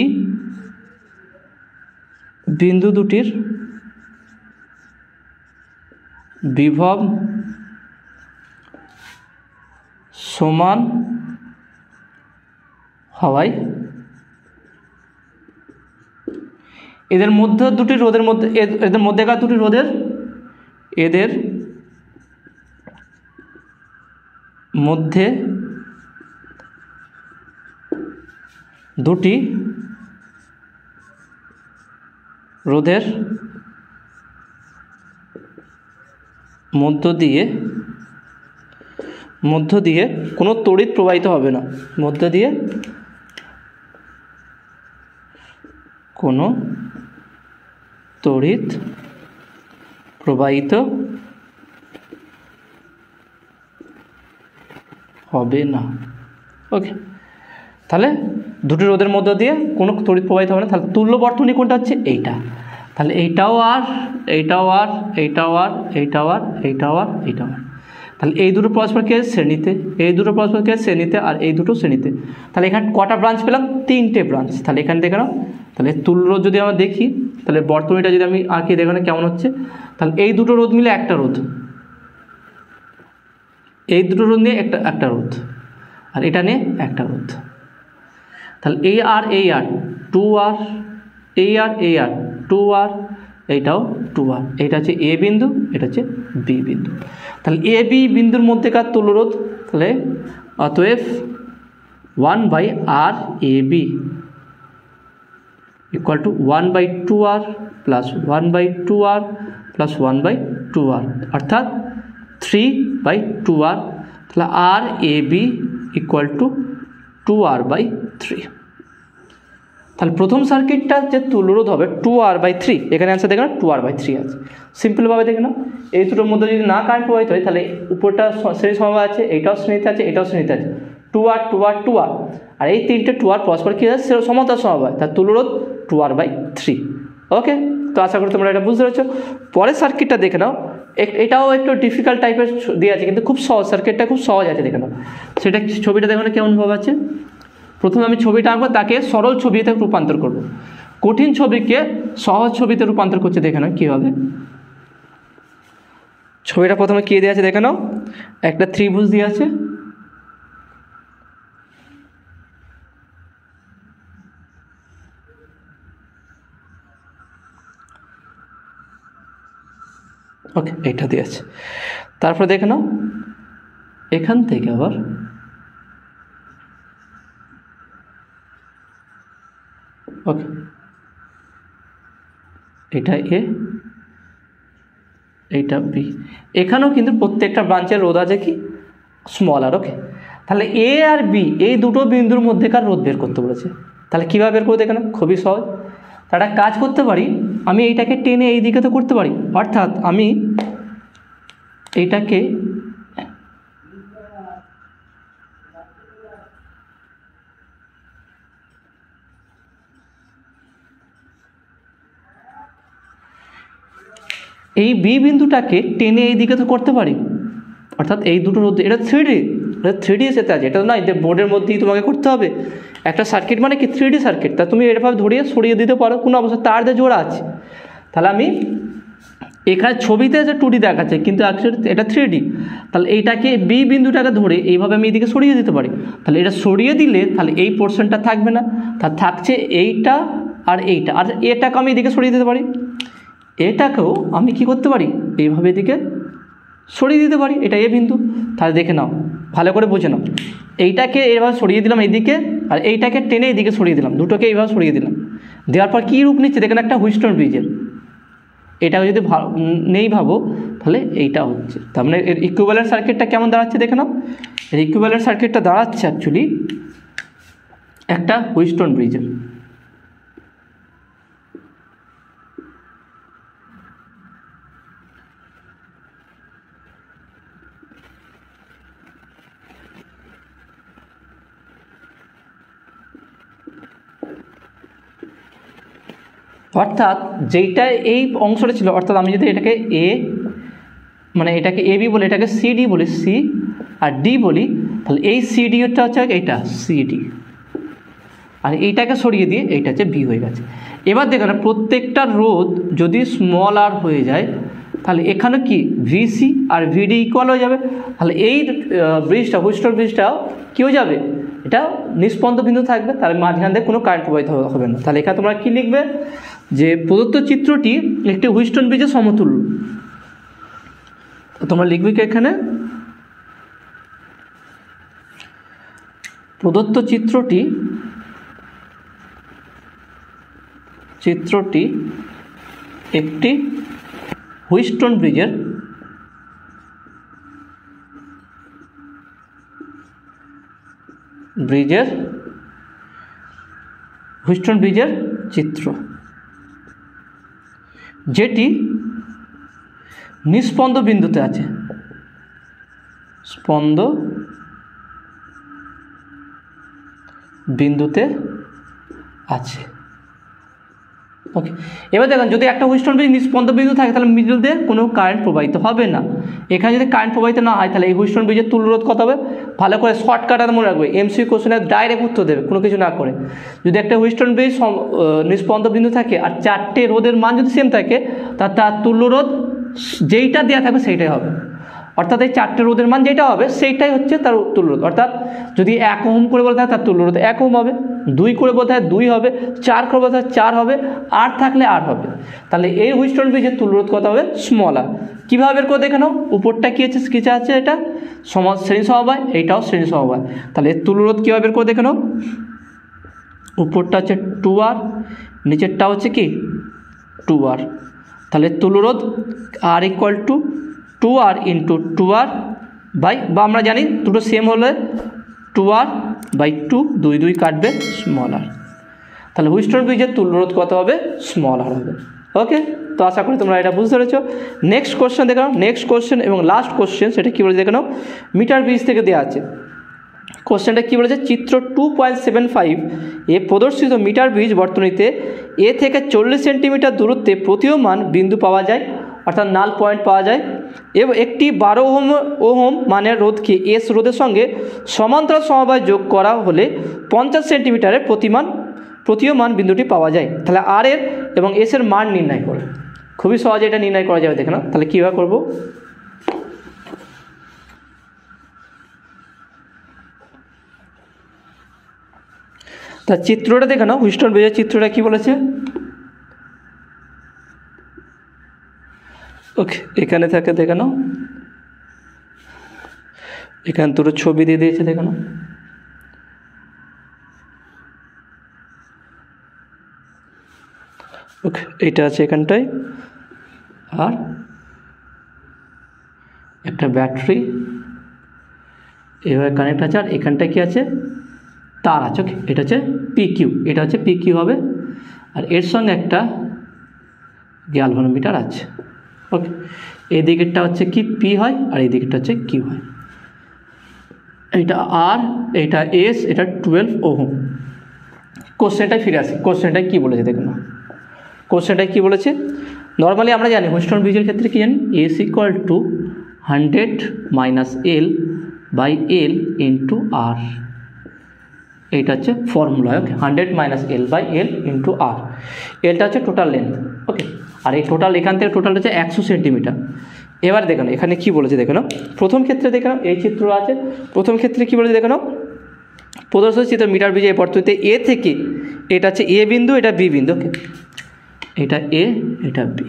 বিন্দু দুটির বিভব সমান হওয়ায় এদের মধ্যে দুটি রোধের মধ্যে এদের মধ্যেকার দুটি রোধের এদের মধ্যে দুটি রোধের মধ্য দিয়ে কোনো তড়িৎ প্রবাহিত হবে না। মধ্য দিয়ে কোনো তড়িৎ প্রবাহিত হবে না। ওকে, তাহলে দুটি রোধের মধ্য দিয়ে কোনো তড়িৎ প্রবাহিত হবে না। তাহলে তুল্য বর্তনী কোনটা হচ্ছে? এইটা। তাহলে এইটাও আর এইটাও আর এইটাও আর এইটাও আর এইটাও আর এইটাও আর, তাহলে এই দুটো পরস্পর কে শ্রেণীতে, এই দুটো পরস্পর কে শ্রেণীতে, আর এই দুটো শ্রেণীতে। তাহলে এখানে কটা ব্রাঞ্চ পেলাম? 3টে ব্রাঞ্চ। তাহলে এখানে দেখে নাও, তাহলে তুল্য রোধ যদি আমরা দেখি, তাহলে বর্তনীটা যদি আমি আঁকি দেখো না কেমন হচ্ছে। তাহলে এই দুটো রোধ মিলে একটা রোধ, এই দুটো রোধ নিয়ে একটা রোধ, আর এটা নিয়ে একটা রোধ। তাহলে এই আর 2R, এই আর 2R, এইটাও 2R। এইটা হচ্ছে এ বিন্দু, এটা হচ্ছে বি বিন্দু। তাহলে এ বি বিন্দুর মধ্যেকার তুল্যরোধ, তাহলে অতএব 1/R AB equal to 1/2R plus 1/2R plus 1/2R, অর্থাৎ 3/2R। তাহলে আর A B equal to 2R/3। তাহলে প্রথম সার্কিটটা যে তুল্যরোধ হবে 2R/3, এখানে অ্যান্সার দেখে না 2R/3 আছে। সিম্পলভাবে দেখে না, এই দুটোর মধ্যে যদি না কারেন্ট প্রবাহিত হয় তাহলে উপরটা শ্রেণী সমবায় আছে, এইটাও শ্রেণীতে আছে, এটাও শ্রেণীতে আছে, 2R 2R 2R, আর এই তিনটে 2R পরস্পর কী আছে? সমান্তরাল সমবায়, তার তুল্যরোধ 2R/3। ওকে, তো আশা করি তোমরা এটা বুঝতে পেরেছো। পরের সার্কিটটা দেখে নাও, এটাও একটু ডিফিকাল্ট টাইপের দিয়ে আছে, কিন্তু খুব সহজ, সার্কিটটা খুব সহজ আছে দেখে নাও। সেটা ছবিটা দেখো না কেমনভাবে আছে। প্রথমে আমি ছবিটা আঁকবো, তাকে সরল ছবিতে রূপান্তর করব। কঠিন ছবিকে সহজ ছবিতে রূপান্তর করছে দেখে নাও কীভাবে। ছবিটা প্রথমে কে দিয়ে আছে দেখে নাও, একটা ত্রিভুজ দিয়ে আছে, ওকে, এইটা দিয়ে আছে। তারপরে দেখে নাও এখান থেকে আবার ওকে, এটা এ, এইটা বি। এখানেও কিন্তু প্রত্যেকটা ব্রাঞ্চের রোধ আছে কি? স্মল আর। ওকে, তাহলে এ আর বি এই দুটো বিন্দুর মধ্যেকার রোধ বের করতে বলেছে। তাহলে কীভাবে বের করবো দেখে না, খুবই সহজ। তারা কাজ করতে পারি, আমি এইটাকে টেনে এই দিকে তো করতে পারি, অর্থাৎ আমি এইটাকে এই বি বিন্দুটাকে টেনে এই দিকে তো করতে পারি, অর্থাৎ এই দুটো রোধ, এটা 3D, এটা 3D সেতে আছে, এটা নয় যে বোর্ডের মধ্যেই তোমাকে করতে হবে। একটা সার্কিট মানে কি 3D সার্কিট, তা তুমি এভাবে ধরিয়ে সরিয়ে দিতে পারো, কোনো অবস্থা তার দিয়ে জোড়া আছে। তাহলে আমি এখানে ছবিতে যে 2D দেখাচ্ছে কিন্তু অ্যাকচুয়ালি এটা 3D, তাহলে এইটাকে বি বিন্দুটাকে ধরে এইভাবে আমি এদিকে সরিয়ে দিতে পারি। তাহলে এটা সরিয়ে দিলে তাহলে এই পোর্শনটা থাকবে না, তা থাকছে এইটা আর এইটা, আর এটাকে আমি এদিকে সরিয়ে দিতে পারি, এটাকেও আমি কি করতে পারি এইভাবে এদিকে সরিয়ে দিতে পারি, এটা এ বিন্দু। তাহলে দেখে নাও, ভালো করে বুঝে নাও, এইটাকে এইভাবে সরিয়ে দিলাম এইদিকে, আর এইটাকে টেনে এইদিকে সরিয়ে দিলাম, দুটোকে এইভাবে সরিয়ে দিলাম, দেওয়ার পর কী রূপ নিচ্ছে দেখেন, একটা হুইস্টন ব্রিজের। এটাকে যদি নেই ভাবো তাহলে এইটা হচ্ছে, তার মানে এর ইকুইভ্যালেন্ট সার্কিটটা কেমন দাঁড়াচ্ছে দেখে নাও। এর ইকুইভ্যালেন্ট সার্কিটটা দাঁড়াচ্ছে অ্যাকচুয়ালি একটা হুইস্টন ব্রিজের। অর্থাৎ যেইটা এই অংশটা ছিল, অর্থাৎ আমি যদি এটাকে এ মানে এটাকে এ বি বলি, এটাকে সিডি বলি, সি আর ডি বলি, তাহলে এই সিডিটা হচ্ছে এইটা সিডি, আর এইটাকে সরিয়ে দিয়ে এইটা হচ্ছে বি হয়ে গেছে। এবার দেখো না, প্রত্যেকটা রোধ যদি স্মল আর হয়ে যায় তাহলে এখানে কি ভিসি আর ভিডি ইকুয়াল হয়ে যাবে, তাহলে এই ব্রিজটা হুইস্টন ব্রিজটাও কী হয়ে যাবে, এটা নিষ্পন্দ বিন্দু থাকবে, তাহলে মাঝখান দিয়ে কোনো কারেন্ট প্রবাহিত হবে না। তাহলে এখানে তোমরা কী লিখবে যে প্রদত্ত চিত্রটি একটি হুইস্টন ব্রিজের সমতুল্য। তোমরা লিখবে কি এখানে প্রদত্ত চিত্রটি একটি হুইস্টন ব্রিজের চিত্র, যেটি নিস্পন্দ বিন্দুতে আছে, স্পন্দ বিন্দুতে আছে। ওকে, এবার দেখুন যদি একটা হুইস্টন ব্রিজ নিস্পন্দ বিন্দু থাকে তাহলে মিডল দিয়ে কোনো কারেন্ট প্রবাহিত হবে না। এখানে যদি কারেন্ট প্রবাহিত না হয় তাহলে এই হুইস্টন ব্রিজের তুল্যরোধ কত হবে, ভালো করে শর্টকাট আর মনে রাখবে, এমসি কোশ্চেনে ডাইরেক্ট উত্তর দেবে কোনো কিছু না করে। যদি একটা হুইস্টন ব্রিজ নিস্পন্দ বিন্দু থাকে আর চারটে রোধের মান যদি সেম থাকে তার তুল্যরোধ যেইটা দেওয়া থাকবে সেইটাই হবে, অর্থাৎ এই চারটে রোধের মান যেটা হবে সেইটাই হচ্ছে তার তুল্যরোধ। অর্থাৎ যদি 1 ওহম করে বলতে হয় তার তুল্যরোধ 1 ওহম হবে, 2 করে বলতে হয় 2 হবে, 4 করে বলতে হয় 4 হবে, 8 থাকলে 8 হবে। তাহলে এই হুইস্টন ব্রিজের তুল্যরোধ কত হবে, স্মল আর। কীভাবে বের করে দেখে নাও, উপরটা কী আছে, স্কেচে আছে এটা শ্রেণী সমবায়, এইটাও শ্রেণী সমবায়, তাহলে এর তুল্যরোধ কীভাবে বের করে দেখে নাও, উপরটা হচ্ছে 2R, নিচেরটা হচ্ছে কি 2R, তাহলে তুল্যরোধ R equal to 2R into 2R by, বা আমরা জানি দুটো সেম হলে 2R বাই 2, 2 2 কাটবে স্মল আর। তাহলে হুইস্টন ব্রিজের তুল্যরোধ কত হবে, স্মল আর হবে। ওকে, তো আশা করি তোমরা এটা বুঝতে পেরেছো। নেক্সট কোশ্চেন দেখে নাও, নেক্সট কোশ্চেন এবং লাস্ট কোশ্চেন সেটা কী বলে দেখে নাও, মিটার ব্রিজ থেকে দেওয়া আছে। কোশ্চেনটা কী বলেছে, চিত্র 2.75 এ প্রদর্শিত মিটার ব্রিজ বর্তনীতে এ থেকে 40 সেন্টিমিটার দূরত্বে প্রতীয়মান বিন্দু পাওয়া যায়, অর্থাৎ নাল পয়েন্ট পাওয়া যায়, এবং একটি 12 ওহম মানের রোধকে এস রোধের সঙ্গে সমান্তরাল সমবায় যোগ করা হলে 50 সেন্টিমিটারের প্রতীয়মান বিন্দুটি পাওয়া যায়। তাহলে আর এর এবং এস এর মান নির্ণয় করে, খুবই সহজে এটা নির্ণয় করা যাবে। দেখে নাও তাহলে কীভাবে করবো, তা চিত্রটা দেখে নাও, হুইস্টন ব্রিজের চিত্রটা কী বলেছে। ওকে, এখানে থাকে দেখে নাও, এখানে দুটো ছবি দিয়ে দিয়েছে দেখে নাও। ওকে, এটা আছে এখানটায়, আর একটা ব্যাটারি এভাবে কানেক্ট আছে, আর এখানটায় কি আছে, তার আছে। ওকে, এটা হচ্ছে PQ, এটা হচ্ছে PQ হবে, আর এর সঙ্গে একটা গ্যালভানোমিটার আছে। ওকে, এই দিকেরটা হচ্ছে কি P হয়, আর এই দিকেরটা হচ্ছে Q হয়। এটা R, এটা S, এটা 12 ওহম। কোশ্চেনটায় ফিরে আসি, কোশ্চেনটায় কী বলেছে দেখুন। কোশ্চেনটা কী বলেছে, নর্মালি আমরা জানি হুইটস্টোন ব্রিজের ক্ষেত্রে কী জানি, S equal to 100 minus L by L into R, এইটা হচ্ছে formula. Okay, 100 minus L by L into R, এলটা হচ্ছে টোটাল লেন্থ। ওকে, আর এই টোটাল এখান থেকে টোটাল হচ্ছে 100 সেন্টিমিটার। এবার দেখো এখানে কী বলেছে দেখো, প্রথম ক্ষেত্রে দেখো এই চিত্র আছে, প্রথম ক্ষেত্রে কী বলেছে দেখো, প্রদর্শিত চিত্র মিটার ব্রিজে এই পদ্ধতিতে এ থেকে, এটা হচ্ছে এ বিন্দু, এটা বি বিন্দু। ওকে, এটা এ, এটা বি।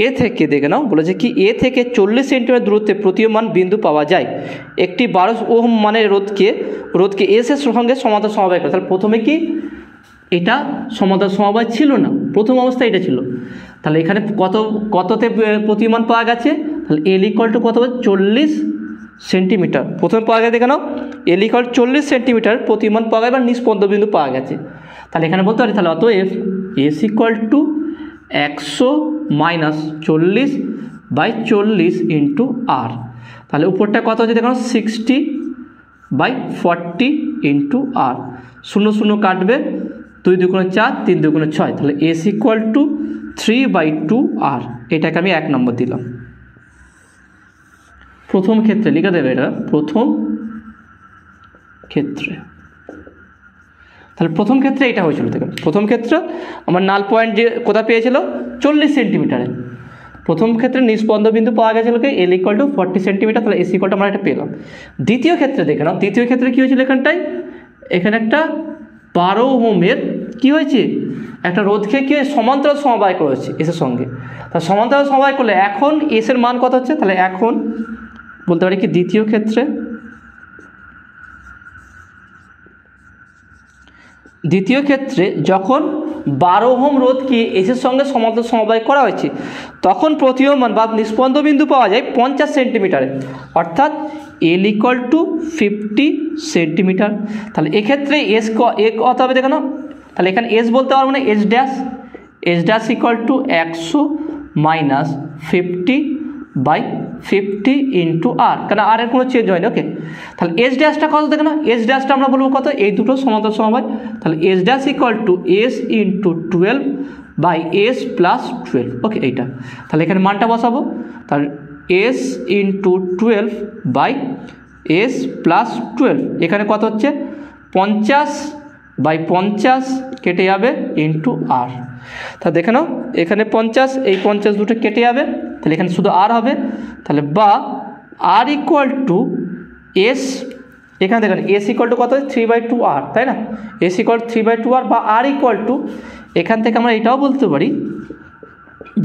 এ থেকে দেখে নাও, বলেছে কি এ থেকে 40 সেন্টিমিটার দূরত্বে প্রতীয়মান বিন্দু পাওয়া যায়। একটি 12 ওহম মানের রোধকে এস এর সঙ্গে সমান্তরাল সমবায় করে। তাহলে প্রথমে কি এটা সমান্তরাল সমবায় ছিল না, প্রথম অবস্থায় এটা ছিল। তাহলে এখানে কততে প্রতীয়মান পাওয়া গেছে, তাহলে এল ইকুয়াল টু কত, 40 সেন্টিমিটার প্রথমে পাওয়া গেছে। দেখে নাও এল ইকুয়াল 40 সেন্টিমিটার প্রতীয়মান পাওয়া গেছে বা নিষ্পন্দ বিন্দু পাওয়া গেছে। তাহলে এখানে বলতে পারি, তাহলে অতএব S equal to 100 minus 40 by 40 into R. তাহলে উপরটা কত হচ্ছে দেখো, 60 বাই 40 ইন্টু আর। 0 0 কাটবে, 2 2 4, 3 2 6। তাহলে এস ইকুয়াল টু 3/2 আর। এটাকে আমি 1 নম্বর দিলাম। প্রথম ক্ষেত্রে লিখে দেবে, এটা প্রথম ক্ষেত্রে। তাহলে প্রথম ক্ষেত্রে এটা হয়েছিল, দেখুন প্রথম ক্ষেত্রে আমার নাল পয়েন্ট যে কোথা পেয়েছিল, 40 সেন্টিমিটারে। প্রথম ক্ষেত্রে নিষ্পন্দ বিন্দু পাওয়া গেছিল কি এল ইকুয়াল টু 40 সেন্টিমিটার। তাহলে এস ইকুয়াল টু আমরা এটা পেলাম। দ্বিতীয় ক্ষেত্রে দেখে নাও, দ্বিতীয় ক্ষেত্রে কী হয়েছিল, এখানে একটা 12 ওহমের কী হয়েছে, একটা রোধকে কি সমান্তরাল সমবায় করেছে এসের সঙ্গে। তাহলে সমান্তরাল সমবায় করলে এখন এসের মান কত হচ্ছে, তাহলে এখন বলতে পারি কি দ্বিতীয় ক্ষেত্রে যখন 12 ওহম রোধকে এসের সঙ্গে সমান্তরাল সমবায় করা হয়েছে, তখন প্রতীয়মান বা নিষ্পন্দ বিন্দু পাওয়া যায় 50 সেন্টিমিটারে, অর্থাৎ এল ইকুয়াল টু 50 সেন্টিমিটার। তাহলে এক্ষেত্রে এস কত হবে দেখো না, তাহলে এখানে এস বলতে পারবো না, S dash equal to 100 minus 50 by 50 into R, কারণ আর এর কোনো চেঞ্জ হয়নি। ওকে, তাহলে এস ড্যাশটা কত দেখো না, এস ড্যাশটা আমরা বলবো কত, এই দুটো সমান্তরাল সমবায়। তাহলে S dash equal to S into 12 by S plus 12। Okay, এইটা তাহলে এখানে মানটা বসাবো। তাহলে S into 12 by S plus 12, এখানে কত হচ্ছে 50 বাই 50 কেটে যাবে ইন্টু আর। তা দেখে নাও এখানে 50, এই 50 দুটো কেটে যাবে, তাহলে এখানে শুধু আর হবে। তাহলে বা আর ইকুয়াল টু এস, এখানে দেখেন এস ইকুয়াল টু কত, 3/2 আর, তাই না, এস ইকুয়াল 3/2 আর, বা আর ইকুয়াল টু, এখান থেকে আমরা এটাও বলতে পারি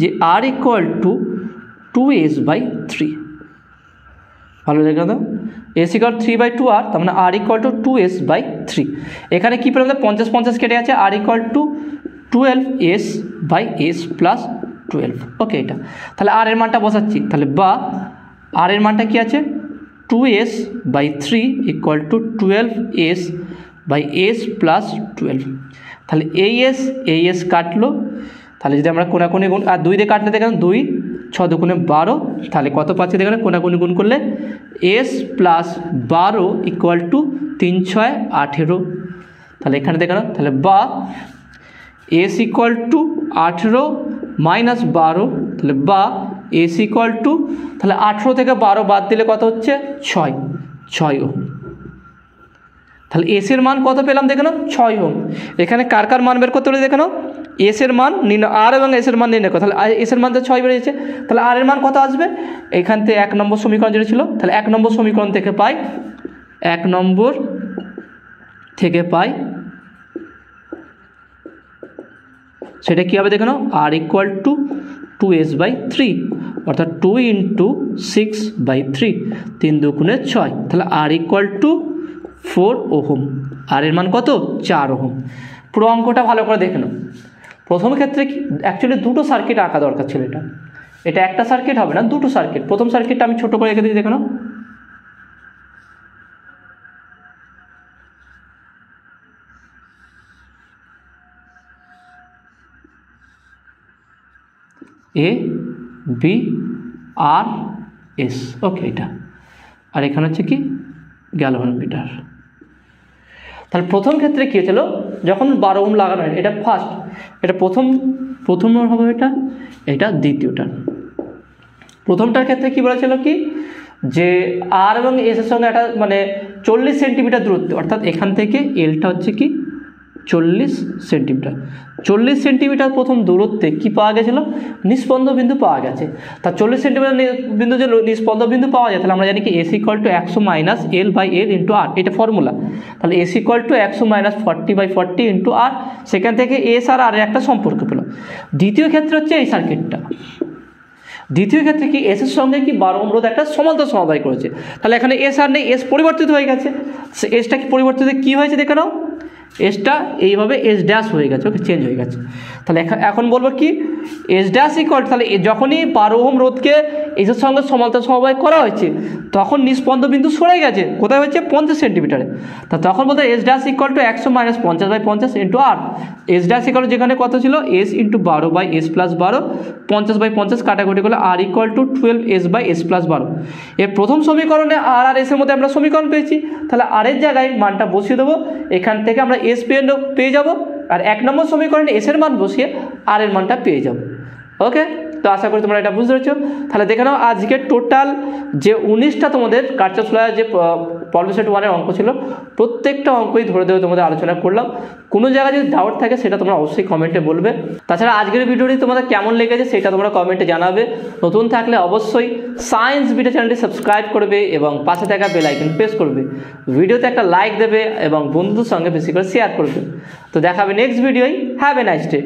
যে আর ইকুয়াল টু 2s/3। ভালো দেখে দাও, এস ইকুয়াল 3/2 আর, তার মানে আর ইকুয়াল টু 2s/3। এখানে কী পেলাম, 50 50 কেটে আছে, আর ইকুয়াল টু 12s/s প্লাস 12। ওকে, এটা তাহলে আর এর মানটা বসাচ্ছি। তাহলে বা আর এর মানটা কী আছে, 2s/3 equal to 12s/s plus 12। তাহলে এই এস কাটলো, তাহলে যদি আমরা কোনাকুনি গুণ, আর 2 দিয়ে কাটলে দেখেন 2 6 2 12, তাহলে কত পাচ্ছি দেখেন, কোনাকুনি গুণ করলে এস প্লাস 12 ইকুয়াল টু 3 6 18। তাহলে এখানে দেখেন, তাহলে বা এস ইকুয়াল টু 18 মাইনাস 12, তাহলে বা এস ইকুয়াল টু, তাহলে 18 থেকে 12 বাদ দিলে কত হচ্ছে 6 ওহম। তাহলে এস এর মান কত পেলাম দেখে নাও, 6 ওহম। এখানে কার মান বের করতে হবে দেখে নাও, এস এর মান নির্ণয়, আর এবং এস এর মান নির্ণয় করো। তাহলে এস এর মান তো 6 বেরিয়েছে, তাহলে আর এর মান কত আসবে, এখান থেকে 1 নম্বর সমীকরণ যেটা ছিল, তাহলে 1 নম্বর সমীকরণ থেকে পাই, 1 নম্বর থেকে পাই, সেটা কী হবে দেখে নাও, আর ইকুয়াল টু 2s/3, অর্থাৎ 2 ইন্টু 6/3, 3 2 6। তাহলে আর ইকুয়াল টু 4 ওহম। আর এর মান কত, 4 ওহম। পুরো অঙ্কটা ভালো করে দেখে নাও। প্রথম ক্ষেত্রে কি অ্যাকচুয়ালি দুটো সার্কিট আঁকা দরকার ছিল, এটা একটা সার্কিট হবে না, দুটো সার্কিট। প্রথম সার্কিটটা আমি ছোটো করে রেখে দিই, দেখে নাও। A B R S. ওকে, এটা আর এখানে হচ্ছে কি গ্যালভানোমিটার। তাহলে প্রথম ক্ষেত্রে কী হয়েছিল, যখন 12 ওহম লাগানো হয়, এটা ফার্স্ট, এটা প্রথম হবে, এটা দ্বিতীয়টা। প্রথমটার ক্ষেত্রে কি বলেছিল কি, যে আর এবং এস এর সঙ্গে একটা মানে 40 সেন্টিমিটার দূরত্ব, অর্থাৎ এখান থেকে এলটা হচ্ছে কি 40 সেন্টিমিটার। 40 সেন্টিমিটার প্রথম দূরত্বে কি পাওয়া গেছিলো, নিস্পন্দ বিন্দু পাওয়া গেছে। তা 40 সেন্টিমিটার বিন্দু যে নিস্পন্দ বিন্দু পাওয়া যায়, তাহলে আমরা জানি কি S equal to 100 minus L by L into R, এটা ফর্মুলা। তাহলে S equal to 100 minus 40/40 into R, সেখান থেকে এস আর এর একটা সম্পর্ক পেল। দ্বিতীয় ক্ষেত্রে হচ্ছে এই সার্কিটটা। দ্বিতীয় ক্ষেত্রে কি এস এর সঙ্গে কি 12 ওহম রোধ একটা সমান্তরাল সমবায় করেছে, তাহলে এখানে এস আর নেই, এস পরিবর্তিত হয়ে গেছে। এসটা কি পরিবর্তিত কি হয়েছে দেখে নাও, এসটা এইভাবে এস ড্যাশ হয়ে গেছে, ওকে চেঞ্জ হয়ে গেছে। তাহলে এখন বলবো কি এস ড্যাশ ইকুয়াল, তাহলে যখনই 12 ওহম রোধকে এসের সঙ্গে সমান্তরাল সমবায় করা হয়েছে তখন নিস্পন্দ বিন্দু সরে গেছে, কোথায় হচ্ছে 50 সেন্টিমিটারে। তা তখন বলতে S dash equal to 100 minus 50/50 into R. S dash equal যেখানে কত ছিল, এস ইন্টু 12/s প্লাস 12, 50/50 কাটাকুটি করলে আর ইকুয়াল টু 12s/s প্লাস 12। এর প্রথম সমীকরণে আর আর এসের মধ্যে আমরা সমীকরণ পেয়েছি, তাহলে আর এর জায়গায় মানটা বসিয়ে দেবো, এখান থেকে আমরা এস পেয়ে যাবো, আর 1 নম্বর সমীকরণে এস এর মান বসিয়ে আর এর মানটা পেয়ে যাবো। ওকে, তো আশা করি তোমরা এটা বুঝতে পেরেছো। তাহলে দেখে নাও আজকে টোটাল যে 19টা তোমাদের কার্চফ'স ল যে প্রবলেম সেট 1-এর অঙ্ক ছিল, প্রত্যেকটা অঙ্কই ধরে তোমাদের আলোচনা করলাম। কোনো জায়গায় যদি ডাউট থাকে সেটা তোমরা অবশ্যই কমেন্টে বলবে। তাছাড়া আজকের ভিডিওটি তোমাদের কেমন লেগেছে সেটা তোমরা কমেন্টে জানাবে। নতুন থাকলে অবশ্যই সায়েন্স বিটা চ্যানেলটি সাবস্ক্রাইব করবে এবং পাশে থাকা বেল আইকন প্রেস করবে। ভিডিওতে একটা লাইক দেবে এবং বন্ধুদের সঙ্গে বেশি করে শেয়ার করবে। তো দেখাবে নেক্সট ভিডিওয়। Have a nice day.